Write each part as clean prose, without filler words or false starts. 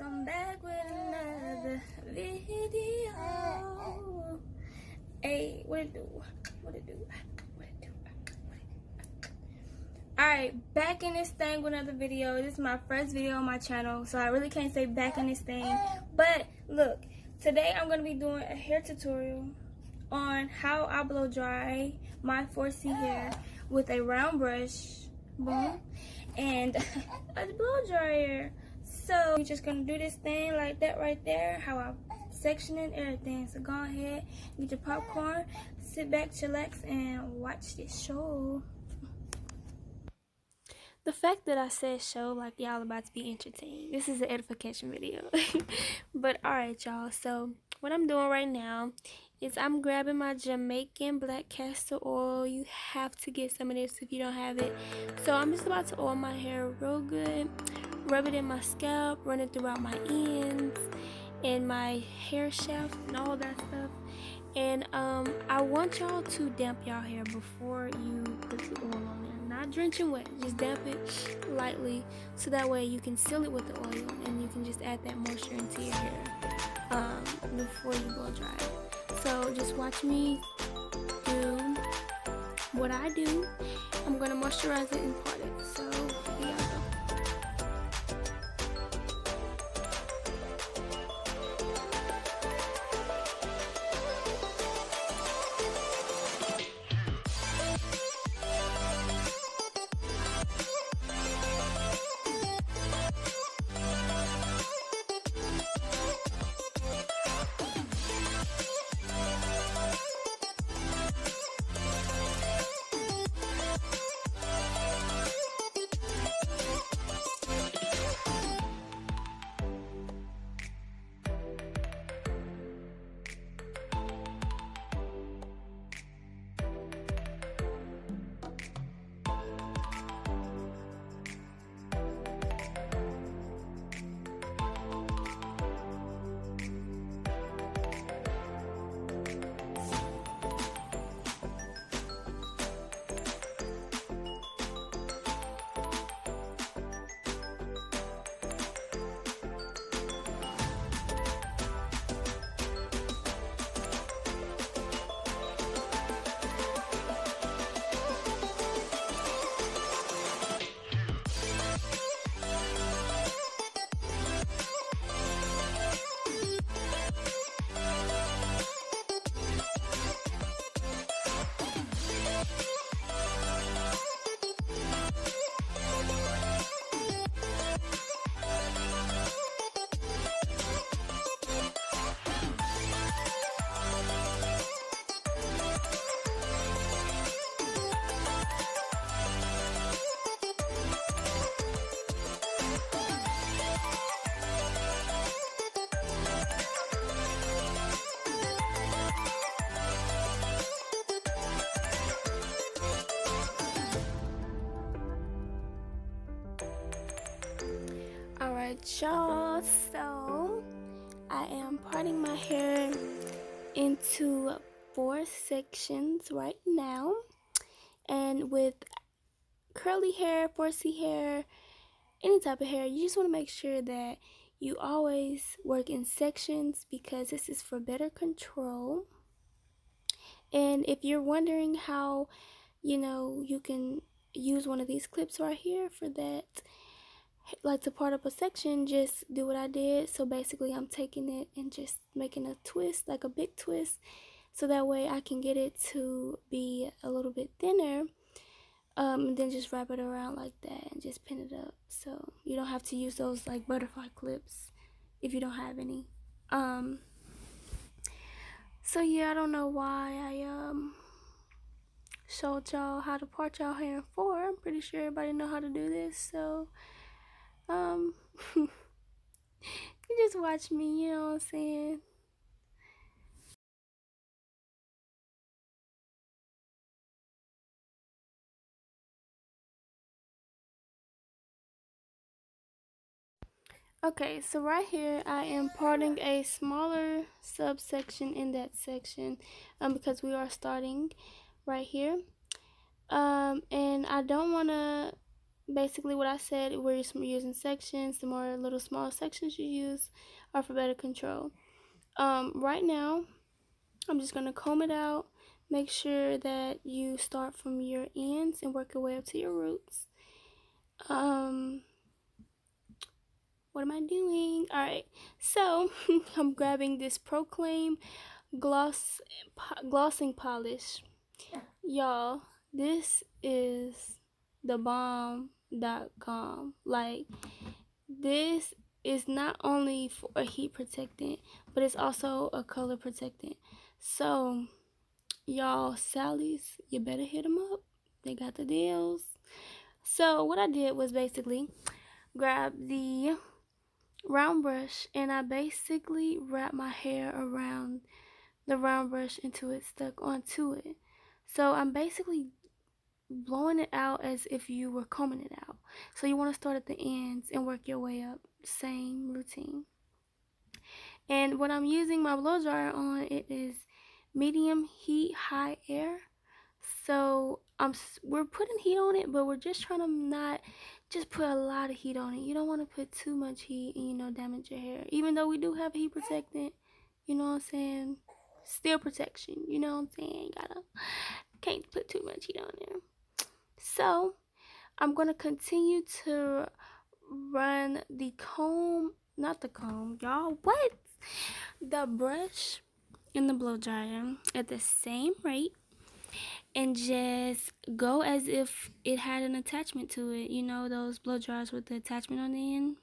So I'm back with another video. Hey, what it do? Alright, back in this thing with another video. This is my first video on my channel, so I really can't say back in this thing. But look, today I'm going to be doing a hair tutorial on how I blow dry my 4C hair with a round brush, boom, and a blow dryer. So we're just gonna do this thing like that right there, how I section it, everything. So go ahead, get your popcorn, sit back, chillax, and watch this show. The fact that I said show like y'all about to be entertained. This is an edification video. But alright y'all, so what I'm doing right now is I'm grabbing my Jamaican black castor oil. You have to get some of this if you don't have it. So I'm just about to oil my hair real good, rub it in my scalp, run it throughout my ends and my hair shaft and all that stuff. And I want y'all to damp y'all hair before you put the oil on there. Not drenching wet, just damp it lightly so that way you can seal it with the oil and you can just add that moisture into your hair before you blow dry. So just watch me do what I do. I'm gonna moisturize it and part it. So here y'all go. Alright y'all, so I am parting my hair into 4 sections right now, and with curly hair, 4C hair, any type of hair, you just want to make sure that you always work in sections because this is for better control. And if you're wondering how you can use one of these clips right here for that, like to part up a section, just do what I did. So basically I'm taking it and just making a twist, like a big twist, so that way I can get it to be a little bit thinner, and then just wrap it around like that and just pin it up. So you don't have to use those like butterfly clips if you don't have any. So yeah, I don't know why I showed y'all how to part y'all hair in 4. I'm pretty sure everybody know how to do this, so you just watch me, you know what I'm saying? Okay, so right here I am parting a smaller subsection in that section because we are starting right here. And I don't want to basically what I said, where you're using sections, the more little small sections you use are for better control. Right now, I'm just going to comb it out. Make sure that you start from your ends and work your way up to your roots. What am I doing? Alright, so I'm grabbing this Proclaim glossing polish. Y'all, this is the bomb.com. Like, this is not only for a heat protectant, but it's also a color protectant. So, y'all, Sally's, you better hit them up. They got the deals. So, what I did was basically grab the round brush and I basically wrapped my hair around the round brush until it stuck onto it. So I'm basically blowing it out as if you were combing it out. So you want to start at the ends and work your way up. Same routine. And when I'm using my blow dryer on, it is medium heat, high air. So we're putting heat on it, but we're just trying to not just put a lot of heat on it. You don't want to put too much heat and, you know, damage your hair. Even though we do have a heat protectant, you know what I'm saying? Still protection, you know what I'm saying? Can't put too much heat on there. So I'm gonna continue to run the comb, not the comb, y'all. What? The brush and the blow dryer at the same rate, and just go as if it had an attachment to it. You know those blow dryers with the attachment on the end?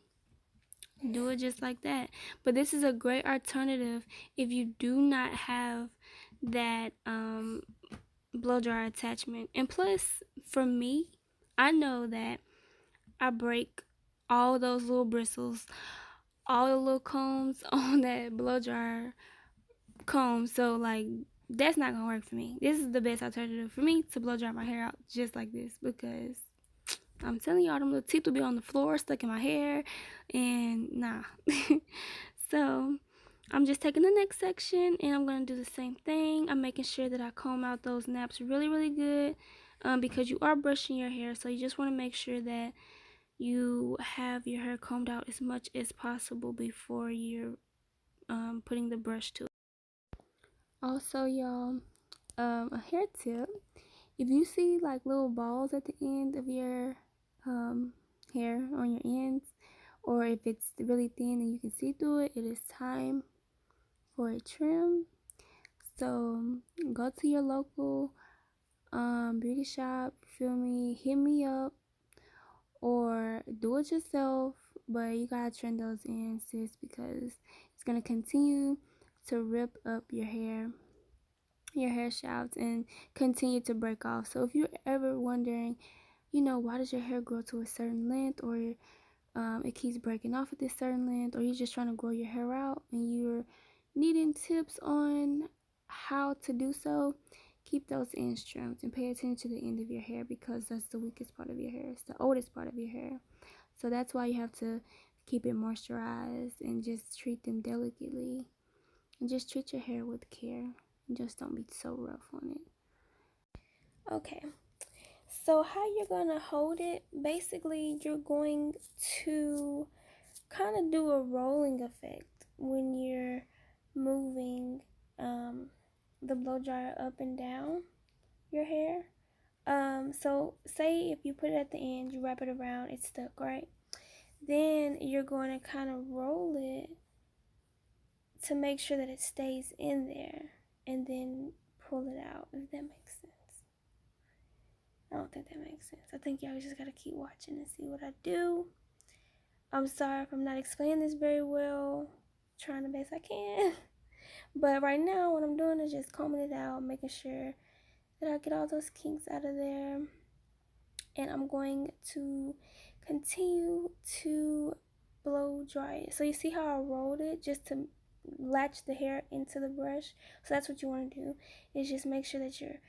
Do it just like that. But this is a great alternative if you do not have that blow dryer attachment. And plus, for me, I know that I break all those little bristles, all the little combs on that blow dryer comb. So like, that's not gonna work for me. This is the best alternative for me to blow dry my hair out just like this, because I'm telling y'all, them little teeth will be on the floor stuck in my hair, and nah. So I'm just taking the next section and I'm gonna do the same thing. I'm making sure that I comb out those naps really good, because you are brushing your hair, so you just want to make sure that you have your hair combed out as much as possible before you're putting the brush to it. Also, y'all, a hair tip: if you see like little balls at the end of your hair on your ends, or if it's really thin and you can see through it, it is time for a trim. So go to your local beauty shop, feel me, hit me up, or do it yourself, but you gotta trim those ends, sis, because it's gonna continue to rip up your hair shafts and continue to break off. So if you're ever wondering, you know, why does your hair grow to a certain length, or it keeps breaking off at this certain length, or you're just trying to grow your hair out and you're needing tips on how to do so, keep those ends trimmed and pay attention to the end of your hair, because that's the weakest part of your hair. It's the oldest part of your hair. So that's why you have to keep it moisturized and just treat them delicately, and just treat your hair with care, and just don't be so rough on it. Okay, so how you're gonna hold it, basically you're going to kind of do a rolling effect when you're moving the blow dryer up and down your hair. So say if you put it at the end, you wrap it around, it's stuck, right? Then you're going to kind of roll it to make sure that it stays in there, and then pull it out, if that makes sense. I don't think that makes sense. I think y'all just gotta keep watching and see what I do. I'm sorry if I'm not explaining this very well. I'm trying the best I can. But right now, what I'm doing is just combing it out, making sure that I get all those kinks out of there. And I'm going to continue to blow dry it. So you see how I rolled it just to latch the hair into the brush? So that's what you want to do, is just make sure that you're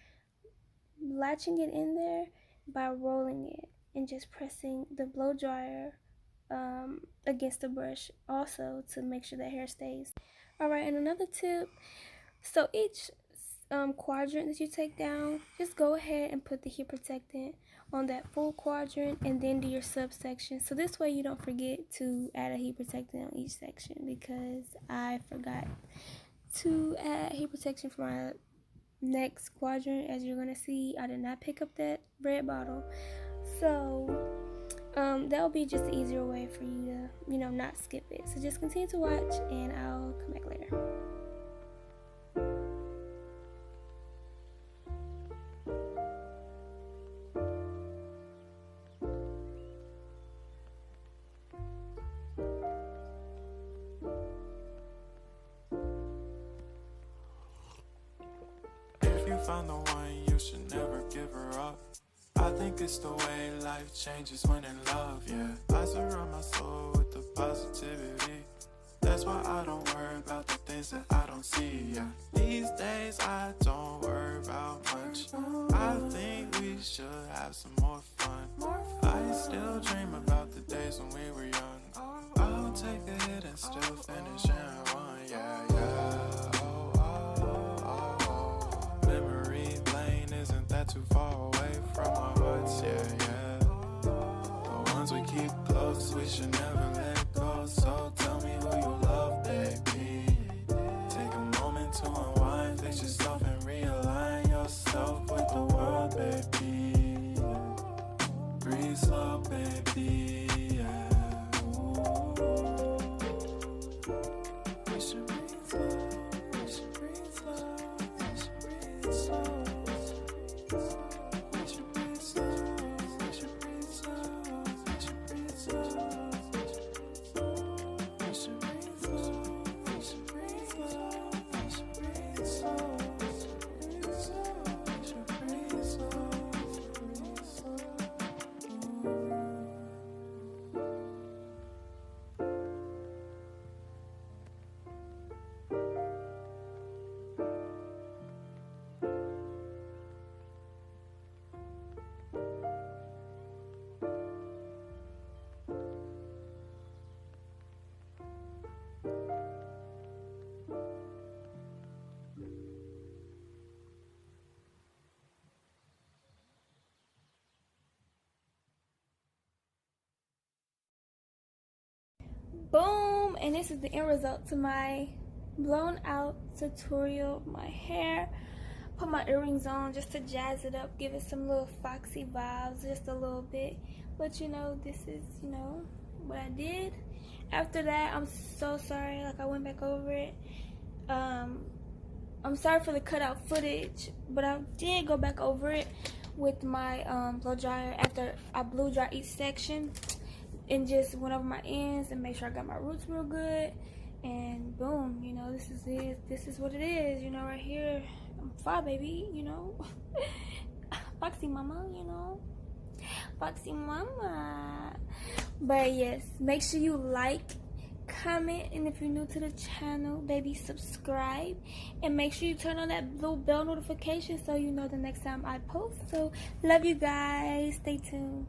latching it in there by rolling it and just pressing the blow dryer against the brush also to make sure that hair stays. Alright, and another tip, so each quadrant that you take down, just go ahead and put the heat protectant on that full quadrant and then do your subsection. So this way you don't forget to add a heat protectant on each section, because I forgot to add heat protection for my next quadrant. As you're gonna see, I did not pick up that red bottle, so that'll be just an easier way for you to, not skip it. So just continue to watch and I'll come back later. If you find the one, you should never give her up. I think it's the way life changes when in love, yeah. I surround my soul with the positivity. That's why I don't worry about the things that I don't see, yeah. These days I don't worry about much. I think we should have some more fun. I still dream about the days when we were young. I'll take a hit and still finish in one, yeah, yeah. Memory lane, isn't that too far away from our hearts, yeah, yeah. The ones we keep close, we should never let go. So tell me who you love, baby. Take a moment to unwind, fix yourself and realign yourself with the world, baby. Breathe slow, baby, yeah. We should breathe slow, we should breathe slow, we should breathe slow. We should breathe slow, we should breathe slow, we should breathe slow. We should breathe slow, we should breathe slow, we should breathe slow. We should breathe slow, breathe slow. Boom! And this is the end result to my blown out tutorial. My hair, put my earrings on just to jazz it up, give it some little foxy vibes, just a little bit. But this is what I did. After that, I'm so sorry, like I went back over it. I'm sorry for the cutout footage, but I did go back over it with my blow dryer after I blow dry each section, and just went over my ends and make sure I got my roots real good. And boom, this is it. This is what it is, right here. I'm fine, baby, Foxy mama, Foxy mama. But yes, make sure you like, comment, and if you're new to the channel, baby, subscribe, and make sure you turn on that little bell notification so you know the next time I post. So love you guys, stay tuned.